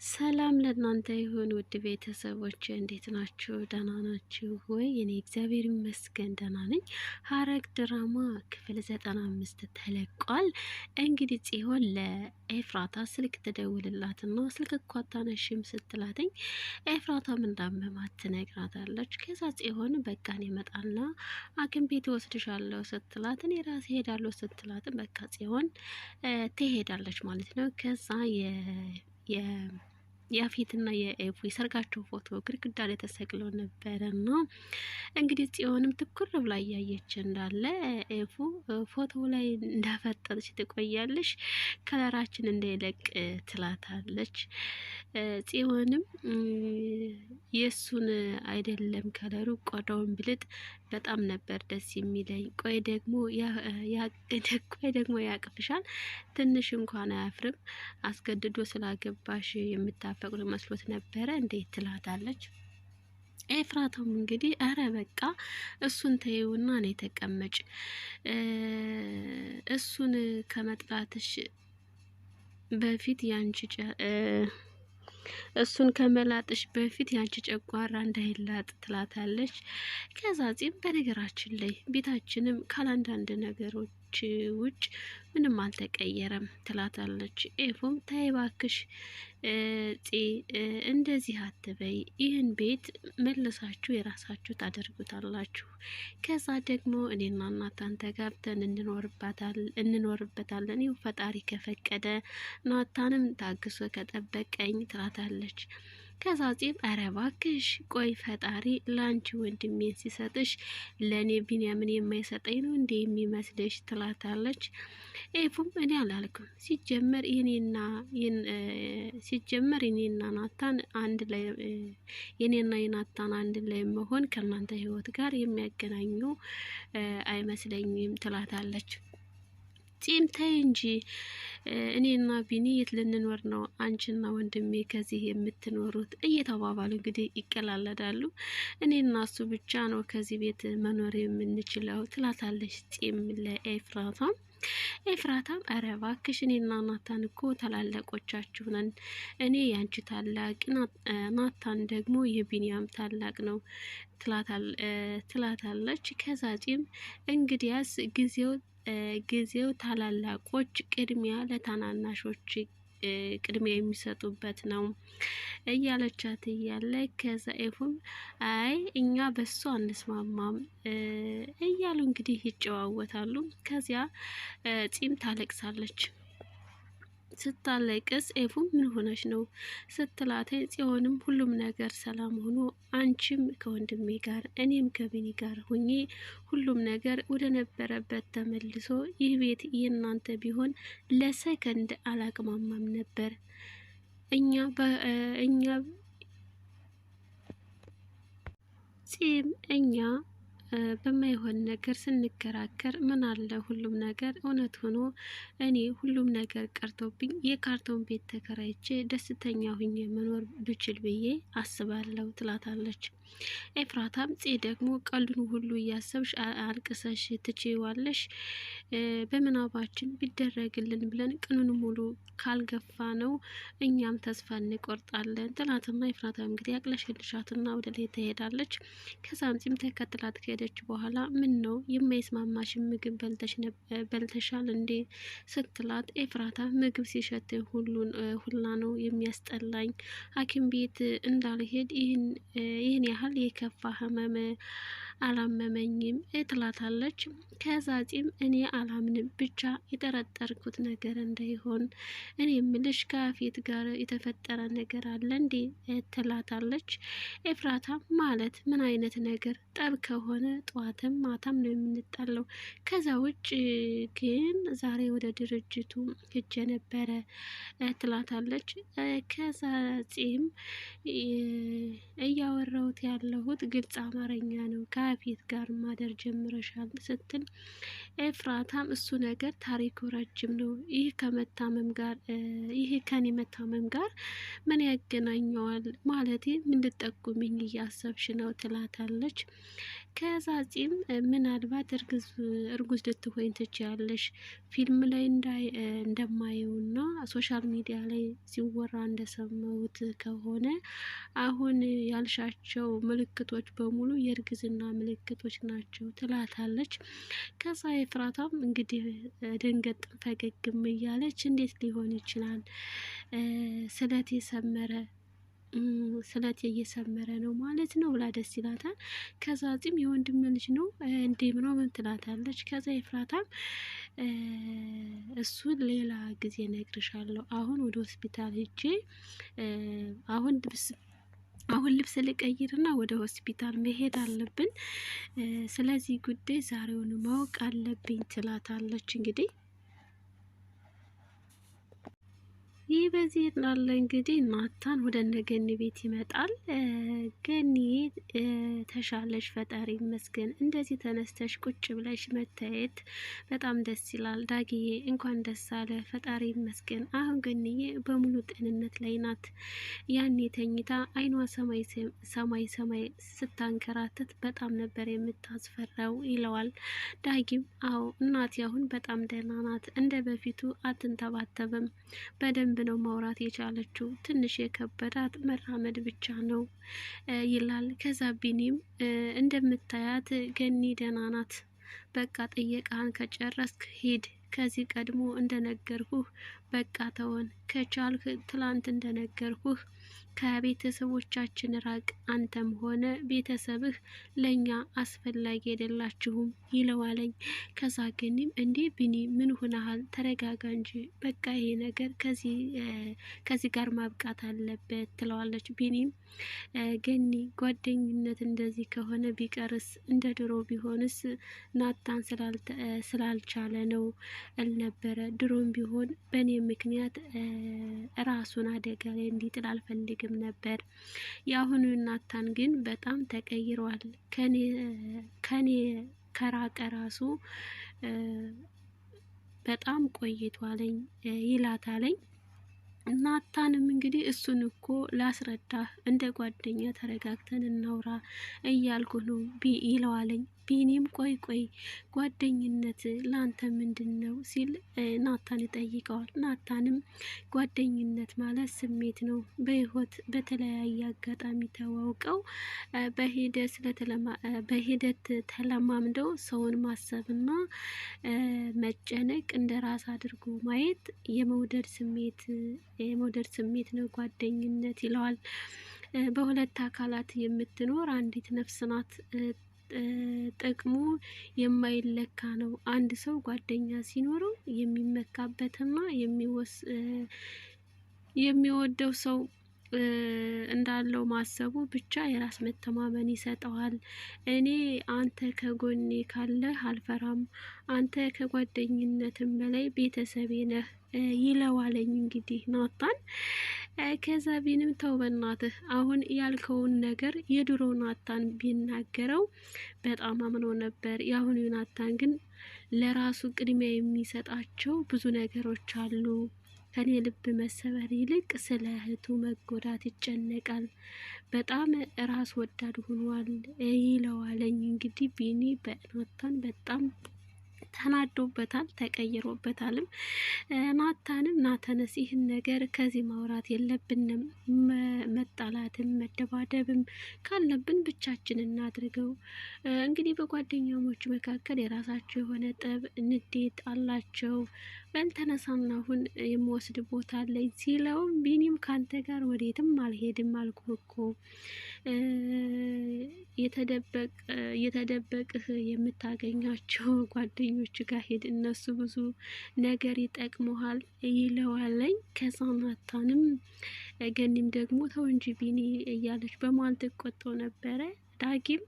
ሰላም ለእናንተ ይሁን ውድ ቤተሰቦች፣ እንዴት ናችሁ? ደህና ናችሁ ወይ? እኔ እግዚአብሔር ይመስገን ደህና ነኝ። ሐረግ ድራማ ክፍል 95 ተለቋል። እንግዲህ ጽዮን ለኤፍራታ ስልክ ትደውልላትና ስልክ እኮ አታነሺም ስትላትኝ ኤፍራታም እንዳመማት ትነግራታለች። ከዛ ጽዮን በቃን ይመጣልና ሐኪም ቤት ወስድሻለሁ ስትላት እኔ ራሴ ሄዳለሁ ስትላትም በቃ ጽዮን ትሄዳለች ማለት ነው። ከዛ የፊትና የኤፉ የሰርጋቸው ፎቶ ግድግዳ ላይ ተሰቅለው ነበረና እንግዲህ ጽዮንም ትኩር ብላ እያየች እንዳለ ኤፉ ፎቶ ላይ እንዳፈጠጥሽ ትቆያለሽ፣ ከለራችን እንዳይለቅ ትላታለች። ጽዮንም የሱን አይደለም ከለሩ ቆዳውን ብልጥ በጣም ነበር ደስ የሚለኝ። ቆይ ደግሞ ያቅፍሻል፣ ትንሽ እንኳን አያፍርም? አስገድዶ ስላገባሽ የምታፈቅሩ መስሎት ነበረ እንዴት ትላታለች። ኤፍራታም እንግዲህ አረ በቃ እሱን ተይውና ነው ተቀመጭ፣ እሱን ከመጥላትሽ በፊት እሱን ከመላጥሽ በፊት ያንቺ ጨጓራ እንዳይላጥ ትላታለች። ከዛ ጺም በነገራችን ላይ ቤታችንም ካላንዳንድ ነገሮች ውጭ ምንም አልተቀየረም ትላታለች። ኤፉም ተይ እባክሽ እንደዚህ አትበይ፣ ይህን ቤት መልሳችሁ የራሳችሁ ታደርጉታላችሁ። ከዛ ደግሞ እኔና ናታን ተጋብተን እንኖርበታለን። ይኸው ፈጣሪ ከፈቀደ ናታንም ታግሶ ከጠበቀኝ ትላታለች። ከዛ ጺም ኧረ እባክሽ ቆይ ፈጣሪ ለአንቺ ወንድሜን ሲሰጥሽ ለእኔ ቢንያምን የማይሰጠኝ ነው እንዴ የሚመስልሽ? ትላታለች። ኤፉም እኔ አላልኩም፣ ሲጀመር እኔና ናታን አንድ ላይ የኔና የናታን አንድ ላይ መሆን ከእናንተ ህይወት ጋር የሚያገናኙ አይመስለኝም ትላታለች። ጺም ተይ እንጂ እኔና ቢኒ የት ልንኖር ነው አንቺና ወንድሜ ከዚህ የምትኖሩት? እየተባባሉ እንግዲህ ይቀላለዳሉ። እኔና እሱ ብቻ ነው ከዚህ ቤት መኖር የምንችለው ትላታለች ጺም ለኤፍራታም። ኤፍራታም ኧረ እባክሽ እኔና ናታን እኮ ታላላቆቻችሁ ነን። እኔ ያንቺ ታላቅ፣ ናታን ደግሞ የቢኒያም ታላቅ ነው ትላታለች። ከዛ ጺም እንግዲያስ ጊዜው ታላላቆች ቅድሚያ ለታናናሾች ቅድሚያ የሚሰጡበት ነው እያለቻት እያለ ከዛ ኤፉም አይ እኛ በሱ አንስማማም እያሉ እንግዲህ ይጨዋወታሉ። ከዚያ ጺም ታለቅሳለች። ስታለቅስ ኤፉም ምን ሆነች ነው ስትላት፣ ጽዮንም ሁሉም ነገር ሰላም ሆኖ አንቺም ከወንድሜ ጋር እኔም ከቢኒ ጋር ሁኜ ሁሉም ነገር ወደ ነበረበት ተመልሶ ይህ ቤት የእናንተ ቢሆን ለሰከንድ አላቅማማም ነበር። እኛ በማይሆን ነገር ስንከራከር ምን አለ ሁሉም ነገር እውነት ሆኖ እኔ ሁሉም ነገር ቀርቶብኝ የካርቶን ቤት ተከራይቼ ደስተኛ ሁኜ መኖር ብችል ብዬ አስባለሁ ትላታለች። ኤፍራታም ደግሞ ቀሉን ሁሉ እያሰብሽ አልቅሰሽ ትችዋለሽ፣ በምናባችን ቢደረግልን ብለን ቀኑን ሙሉ ካልገፋ ነው እኛም ተስፋ እንቆርጣለን ትላትና ኤፍራታም እንግዲህ አቅለሽልሻትና ወደ ላይ ትሄዳለች። ከዛም ጺም ተከትላት ከሄደች በኋላ ምን ነው የማይስማማሽ ምግብ በልተሻል እንዴ ስትላት፣ ኤፍራታ ምግብ ሲሸት ሁላ ነው የሚያስጠላኝ፣ ሐኪም ቤት እንዳልሄድ ይህን ያህል የከፋ ህመም አላመመኝም ትላታለች። ከዛ ጺም እኔ አላምንም ብቻ የጠረጠርኩት ነገር እንዳይሆን እኔ ምልሽ ከፊት ጋር የተፈጠረ ነገር አለ እንዴ ትላታለች። ኤፍራታ ማለት ምን አይነት ነገር? ጠብ ከሆነ ጠዋትም ማታም ነው የምንጣለው። ከዛ ውጭ ግን ዛሬ ወደ ድርጅቱ ሄጄ ነበረ ትላታለች። ከዛ ጺም እያወራሁት ያለሁት ግልጽ አማርኛ ነው ከያፌት ጋር ማደር ጀምረሻል ስትል ኤፍራታም እሱ ነገር ታሪኩ ረጅም ነው፣ ይህ ከኔ መታመም ጋር ምን ያገናኘዋል? ማለቴ ምን ልጠቁምኝ እያሰብሽ ነው? ትላታለች። ከዛ ጺም ምናልባት እርጉዝ ልትሆኝ ትችያለሽ፣ ፊልም ላይ እንደማየውና ሶሻል ሚዲያ ላይ ሲወራ እንደሰማሁት ከሆነ አሁን ያልሻቸው ምልክቶች በሙሉ የእርግዝና ምልክቶች ናቸው ትላታለች። ከዛ ኤፍራታም እንግዲህ ደንገጥ ፈገግም እያለች እንዴት ሊሆን ይችላል? ስለት እየሰመረ ነው ማለት ነው ብላ ደስ ይላታል። ከዛ ጺም የወንድም ልጅ ነው እንዴ ምናምን ትላታለች። ከዛ ኤፍራታም እሱን ሌላ ጊዜ ነግርሻለሁ፣ አሁን ወደ ሆስፒታል ሄጄ አሁን ልብስ ልቀይርና ወደ ሆስፒታል መሄድ አለብን፣ ስለዚህ ጉዳይ ዛሬውን ማወቅ አለብኝ ትላታለች። እንግዲህ ይህ በዚህ ላለ እንግዲህ ናታን ወደ እነ ገኒ ቤት ይመጣል። ገኒ ተሻለሽ፣ ፈጣሪ ይመስገን፣ እንደዚህ ተነስተሽ ቁጭ ብለሽ መታየት በጣም ደስ ይላል። ዳግዬ እንኳን ደስ አለ፣ ፈጣሪ ይመስገን። አሁን ገኒዬ በሙሉ ጤንነት ላይ ናት። ያኔ ተኝታ አይኗ ሰማይ ስታንከራተት በጣም ነበር የምታስፈራው ይለዋል። ዳጊም አዎ እናቴ አሁን በጣም ደህና ናት፣ እንደ በፊቱ አትንተባተብም፣ በደንብ ነው ማውራት የቻለችው፣ ትንሽ የከበዳት መራመድ ብቻ ነው ይላል። ከዛ ቢኒም እንደምታያት ገኒ ደህና ናት፣ በቃ ጥየቃህን ከጨረስክ ሂድ፣ ከዚህ ቀድሞ እንደነገርኩህ በቃ ተወን፣ ከቻልክ ትላንት እንደነገርኩህ ከቤተሰቦቻችን ራቅ፣ አንተም ሆነ ቤተሰብህ ለኛ አስፈላጊ አይደላችሁም ይለዋለኝ። ከዛ ገኒም እንዴ ቢኒ ምን ሆነሃል? ተረጋጋ እንጂ በቃ ይሄ ነገር ከዚህ ጋር ማብቃት አለበት ትለዋለች። ቢኒም ገኒ ጓደኝነት እንደዚህ ከሆነ ቢቀርስ፣ እንደ ድሮ ቢሆንስ ናታን ስላልቻለ ነው አልነበረ፣ ድሮም ቢሆን በእኔ ምክንያት ራሱን አደጋ ላይ እንዲጥል አልፈልግም ነበር። የአሁኑ ናታን ግን በጣም ተቀይሯል፣ ከኔ ከራቀ ራሱ በጣም ቆይቷለኝ ይላታለኝ። ናታንም እንግዲህ እሱን እኮ ላስረዳህ፣ እንደ ጓደኛ ተረጋግተን እናውራ እያልኩ ነው ይለዋለኝ። ቢኒም ቆይ ጓደኝነት ላንተ ምንድን ነው ሲል ናታን ይጠይቀዋል። ናታንም ጓደኝነት ማለት ስሜት ነው፣ በህይወት በተለያየ አጋጣሚ ተዋውቀው በሂደት ተለማምደው ሰውን ማሰብና መጨነቅ እንደ ራስ አድርጎ ማየት የመውደድ ስሜት ነው ጓደኝነት ይለዋል። በሁለት አካላት የምትኖር አንዲት ነፍስ ናት። ጥቅሙ የማይለካ ነው። አንድ ሰው ጓደኛ ሲኖረው የሚመካበትና የሚወደው ሰው እንዳለው ማሰቡ ብቻ የራስ መተማመን ይሰጠዋል። እኔ አንተ ከጎኔ ካለህ አልፈራም፣ አንተ ከጓደኝነትም በላይ ቤተሰቤ ነህ ይለዋለኝ እንግዲህ ናታን። ከዛ ቢንም ተው በናትህ፣ አሁን ያልከውን ነገር የድሮ ናታን ቢናገረው በጣም አምኖ ነበር። የአሁኑ ናታን ግን ለራሱ ቅድሚያ የሚሰጣቸው ብዙ ነገሮች አሉ። ከኔ ልብ መሰበር ይልቅ ስለ እህቱ መጎዳት ይጨነቃል። በጣም ራስ ወዳድ ሆኗል ይለዋለኝ። እንግዲህ ቢኒ በናታን በጣም ተናዶበታል፣ ተቀይሮበታልም። ናታንም ናተነስ ይህን ነገር ከዚህ ማውራት የለብንም፣ መጣላትም መደባደብም ካለብን ብቻችን እናድርገው። እንግዲህ በጓደኛሞች መካከል የራሳቸው የሆነ ጠብ፣ ንዴት አላቸው። በልተነሳና አሁን የምወስድ ቦታ አለኝ ሲለው ቢኒም ካንተ ጋር ወዴትም አልሄድም አልኩህ እኮ፣ የተደበቅህ የምታገኛቸው ጓደኞች ጋር ሄድ፣ እነሱ ብዙ ነገር ይጠቅመሃል ይለዋለኝ። ከዛ ናታንም ገኒም ደግሞ ተው እንጂ ቢኒ እያለች በመሀል ትቆጣው ነበረ። ዳጊም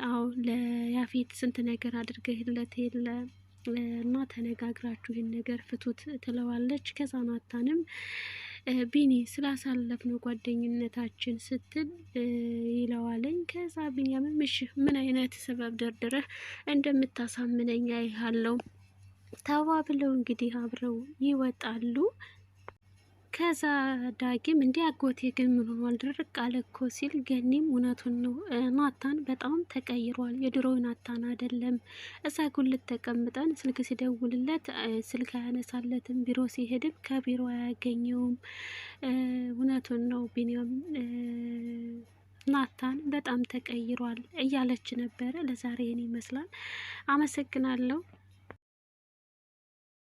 አዎ ለያፌት ስንት ነገር አድርገህለት የለ እና ተነጋግራችሁ ይህን ነገር ፍቱት ትለዋለች። ከዛ ናታንም ቢኒ ስላሳለፍነው ጓደኝነታችን ስትል ይለዋለኝ። ከዛ ቢኒያምም እሺ ምን አይነት ሰበብ ደርድረህ እንደምታሳምነኝ አይሃለው ተባብለው እንግዲህ አብረው ይወጣሉ። ከዛ ዳጊም እንዲህ አጎቴ ግን ምን ሆኗል ድርቅ አለ እኮ ሲል፣ ገኒም እውነቱን ነው ናታን በጣም ተቀይሯል፣ የድሮ ናታን አይደለም። እዛ ጉልት ተቀምጠን ስልክ ሲደውልለት ስልክ አያነሳለትም፣ ቢሮ ሲሄድም ከቢሮ አያገኘውም። እውነቱን ነው ቢኒያም ናታን በጣም ተቀይሯል እያለች ነበረ። ለዛሬ ይመስላል። አመሰግናለሁ።